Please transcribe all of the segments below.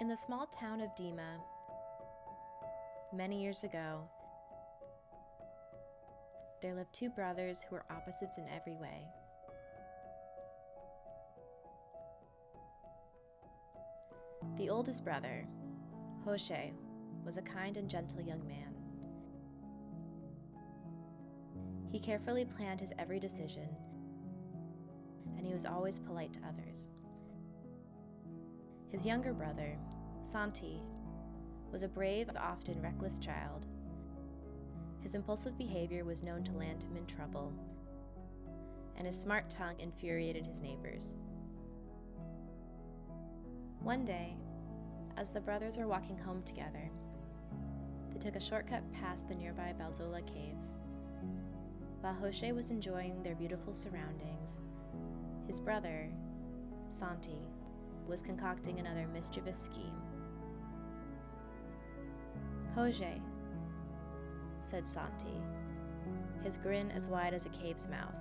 In the small town of Dima, many years ago, there lived two brothers who were opposites in every way. The oldest brother, Jose, was a kind and gentle young man. He carefully planned his every decision, and he was always polite to others. His younger brother, Santi, was a brave, often reckless child. His impulsive behavior was known to land him in trouble, and his smart tongue infuriated his neighbors. One day, as the brothers were walking home together, they took a shortcut past the nearby Balzola caves. While Jose was enjoying their beautiful surroundings, his brother, Santi, was concocting another mischievous scheme. "Jose," said Santi, his grin as wide as a cave's mouth,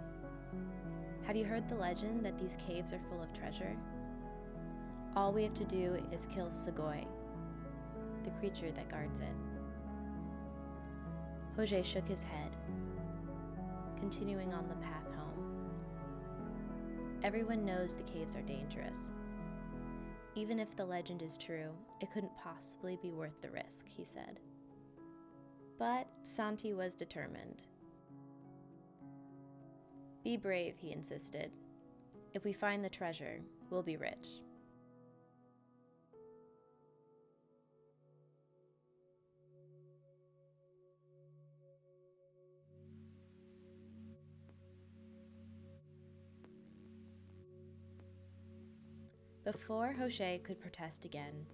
"have you heard the legend that these caves are full of treasure? All we have to do is kill Sugaar, the creature that guards it." Jose shook his head, continuing on the path home. "Everyone knows the caves are dangerous. Even if the legend is true, it couldn't possibly be worth the risk," he said. But Santi was determined. "Be brave," he insisted. "If we find the treasure, we'll be rich." Before Jose could protest again,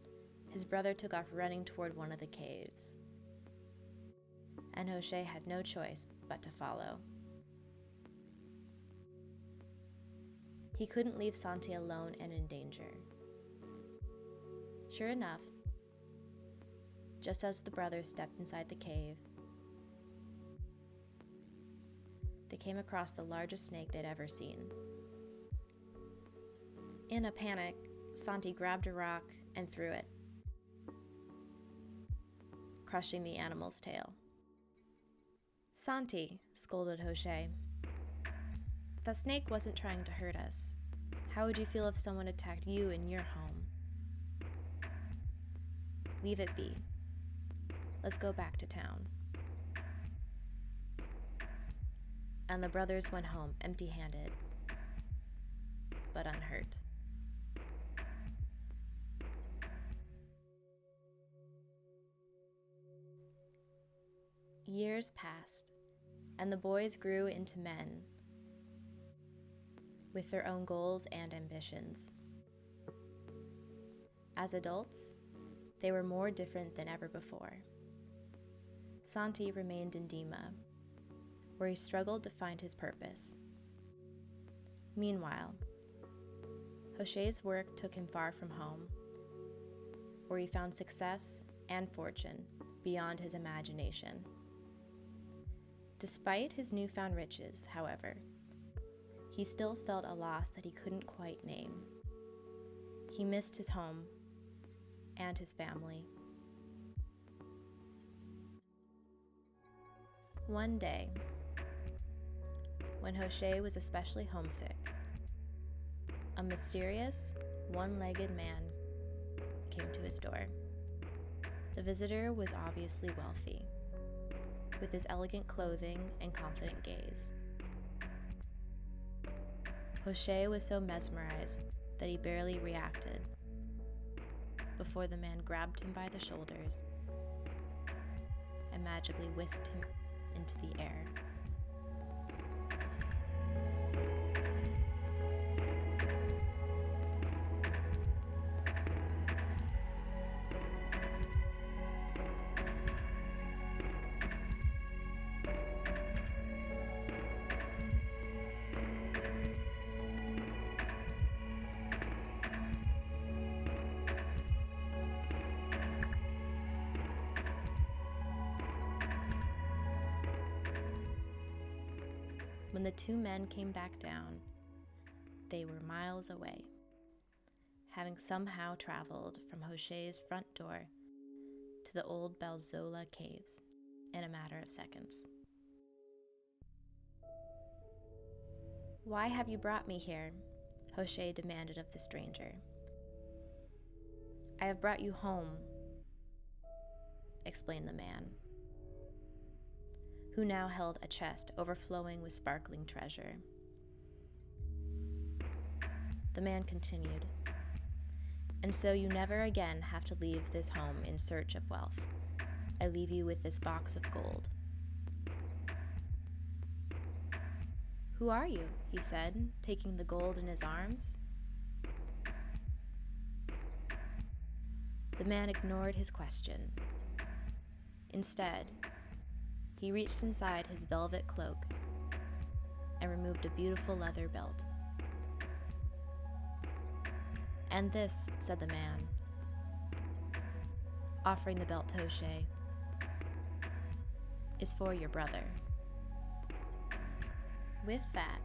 his brother took off running toward one of the caves, and Jose had no choice but to follow. He couldn't leave Santi alone and in danger. Sure enough, just as the brothers stepped inside the cave, they came across the largest snake they'd ever seen. In a panic, Santi grabbed a rock and threw it, crushing the animal's tail. "Santi," scolded Jose, "the snake wasn't trying to hurt us. How would you feel if someone attacked you in your home?" "Leave it be. Let's go back to town." And the brothers went home empty-handed, but unhurt. Years passed, and the boys grew into men with their own goals and ambitions. As adults, they were more different than ever before. Santi remained in Dima, where he struggled to find his purpose. Meanwhile, Jose's work took him far from home, where he found success and fortune beyond his imagination. Despite his newfound riches, however, he still felt a loss that he couldn't quite name. He missed his home and his family. One day, when Jose was especially homesick, a mysterious, one-legged man came to his door. The visitor was obviously wealthy, with his elegant clothing and confident gaze. Jose was so mesmerized that he barely reacted before the man grabbed him by the shoulders and magically whisked him into the air. When the two men came back down, they were miles away. having somehow traveled from Hoché's front door to the old Balzola caves in a matter of seconds. "Why have you brought me here?" Hoché demanded of the stranger. "I have brought you home," explained the man, who now held a chest overflowing with sparkling treasure. The man continued, "And so you never again have to leave this home in search of wealth. I leave you with this box of gold." "Who are you?" he said, taking the gold in his arms. The man ignored his question. Instead, he reached inside his velvet cloak and removed a beautiful leather belt. "And this," said the man, offering the belt to Hoché, "is for your brother." With that,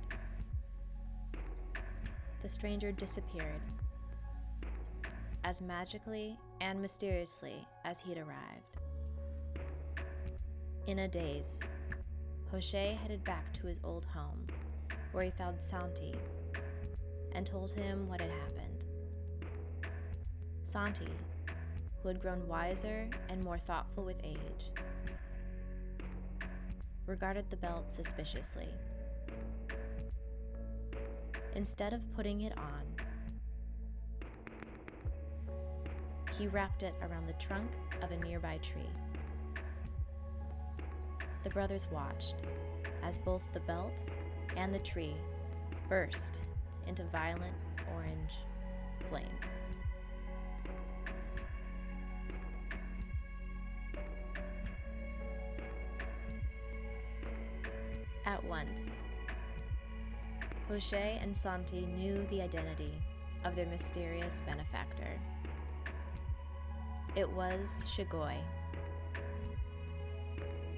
the stranger disappeared as magically and mysteriously as he'd arrived. In a daze, Hoché headed back to his old home, where he found Santi and told him what had happened. Santi, who had grown wiser and more thoughtful with age, regarded the belt suspiciously. Instead of putting it on, he wrapped it around the trunk of a nearby tree. The brothers watched as both the belt and the tree burst into violent orange flames. At once, Hoché and Santi knew the identity of their mysterious benefactor. It was Sugaar,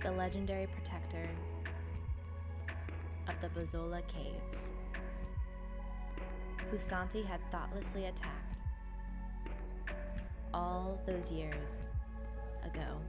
the legendary protector of the Balzola caves, who Santi had thoughtlessly attacked all those years ago.